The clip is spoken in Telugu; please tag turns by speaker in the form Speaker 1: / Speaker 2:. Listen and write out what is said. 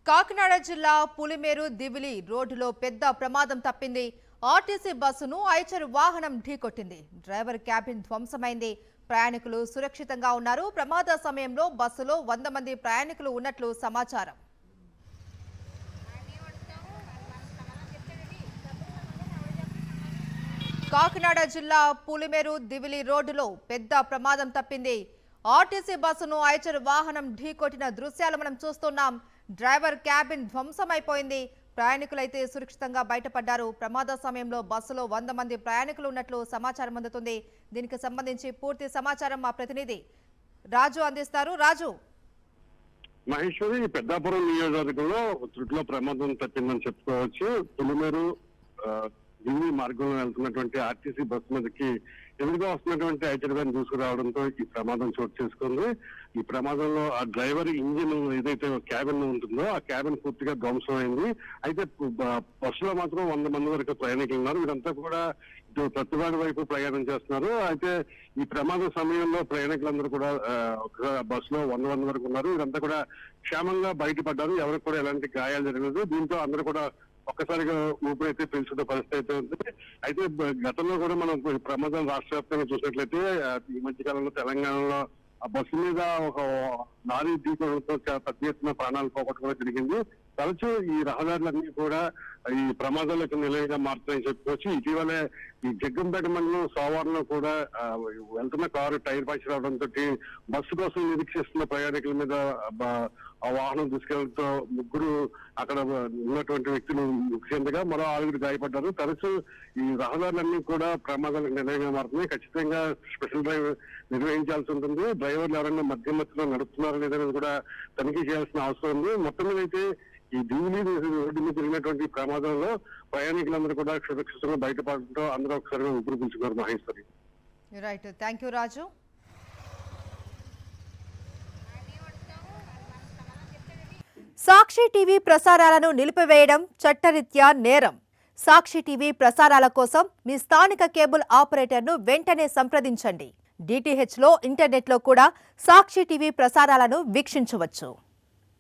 Speaker 1: కాకినాడ జిల్లా పులిమేరు దివిలి రోడ్డులో పెద్ద ప్రమాదం తప్పింది. ఆర్టీసీ బస్సును ఐచర్ వాహనం ఢీకొట్టింది. డ్రైవర్ క్యాబిన్ ధ్వంసమైంది. ప్రయాణికులు సురక్షితంగా ఉన్నారు. ప్రమాద సమయంలో బస్సులో 100 మంది ప్రయాణికులు ఉన్నట్లు సమాచారం. కాకినాడ జిల్లా పులిమేరు దివిలి రోడ్డులో పెద్ద ప్రమాదం తప్పింది. ఆర్టీసీ బస్సును ఐచర్ వాహనం ఢీకొట్టిన దృశ్యాలు మనం చూస్తున్నాం. Driver cabin ధ్వంసమైపోయింది. ప్రయాణికులైతే సురక్షితంగా బయటపడ్డారు. ప్రమాద సమయంలో బస్సులో 100 మంది ప్రయాణికులు ఉన్నట్లు సమాచారం అందుతుంది. దీనికి సంబంధించి పూర్తి సమాచారం మా ప్రతినిధి రాజు అందిస్తారు. రాజు,
Speaker 2: మహేశ్వరి, పెద్దాపురం నియోజకవర్గంలో త్రుటిలో ప్రమాదం తప్పిందని చెప్పుకోవచ్చు. పులిమేరు ఢిల్లీ మార్గంలో వెళ్తున్నటువంటి ఆర్టీసీ బస్సు మీదకి ఎదురుగా వస్తున్నటువంటి ఐచర్ వ్యాన్ దూసుకురావడంతో ఈ ప్రమాదం చోటు చేసుకుంది. ఈ ప్రమాదంలో ఆ డ్రైవర్ ఇంజిన్ ఏదైతే క్యాబిన్ ఉంటుందో ఆ క్యాబిన్ పూర్తిగా ధ్వంసమైంది. అయితే బస్సులో మాత్రం 100 మంది వరకు ప్రయాణికులు ఉన్నారు. వీరంతా కూడా ఇటు ప్రతివాడి వైపు ప్రయాణం చేస్తున్నారు. అయితే ఈ ప్రమాద సమయంలో ప్రయాణికులందరూ కూడా బస్సులో 100 మంది వరకు ఉన్నారు. వీరంతా కూడా క్షేమంగా బయటపడ్డారు. ఎవరికి కూడా ఎలాంటి గాయాలు జరగలేదు. దీంతో అందరూ కూడా ఒక్కసారిగా ఊపిరైతే పీల్చుకునే పరిస్థితి అయితే ఉంది. అయితే గతంలో కూడా మనం ప్రమాదం రాష్ట్ర వ్యాప్తంగా చూసినట్లయితే ఈ మధ్య కాలంలో తెలంగాణలో ఆ బస్సు మీద ఒక లారీ ఢీకొనడంతో పెద్ద ఎత్తున ప్రాణాలు పోగొట్టుకోవడం జరిగింది. తరచూ ఈ రహదారులన్నీ కూడా ఈ ప్రమాదాలకు నిలయంగా మారుతాయని చెప్పుకోవచ్చు. ఇటీవలే ఈ జగ్గంపేట మండలం సోమవారంలో కూడా వెళ్తున్న కారు టైర్ పంచర్ అవడంతో బస్సు కోసం నిరీక్షిస్తున్న ప్రయాణికుల మీద ఆ వాహనం తీసుకెళ్లడంతో ముగ్గురు అక్కడ ఉన్నటువంటి వ్యక్తులు మృతి చెందగా మరో 6 గాయపడ్డారు. తరచూ ఈ రహదారులన్నీ కూడా ప్రమాదాలకు నిలయంగా మారుతున్నాయి. ఖచ్చితంగా స్పెషల్ డ్రైవ్ నిర్వహించాల్సి ఉంటుంది. డ్రైవర్లు ఎవరైనా మధ్యలో నడుపుతున్నారో లేదనేది కూడా తనిఖీ చేయాల్సిన అవసరం ఉంది. మొత్తం మీద అయితే ఈ దివిలి రోడ్డు మీద జరిగినటువంటి ప్రమాదంలో ప్రయాణికులందరూ కూడా సురక్షితంగా బయటపడటంతో అందరూ ఒకసారిగా ఊపిరి పీల్చుకున్నారు. Maheshwari,
Speaker 1: right, thank you Raju. Sakshi TV ప్రసారాలను నిలిపివేయడం చట్టరీత్యా నేరం. సాక్షి టీవీ ప్రసారాల కోసం మీ స్థానిక కేబుల్ ఆపరేటర్ను వెంటనే సంప్రదించండి. DTHలో ఇంటర్నెట్లో కూడా సాక్షి టీవీ ప్రసారాలను వీక్షించవచ్చు.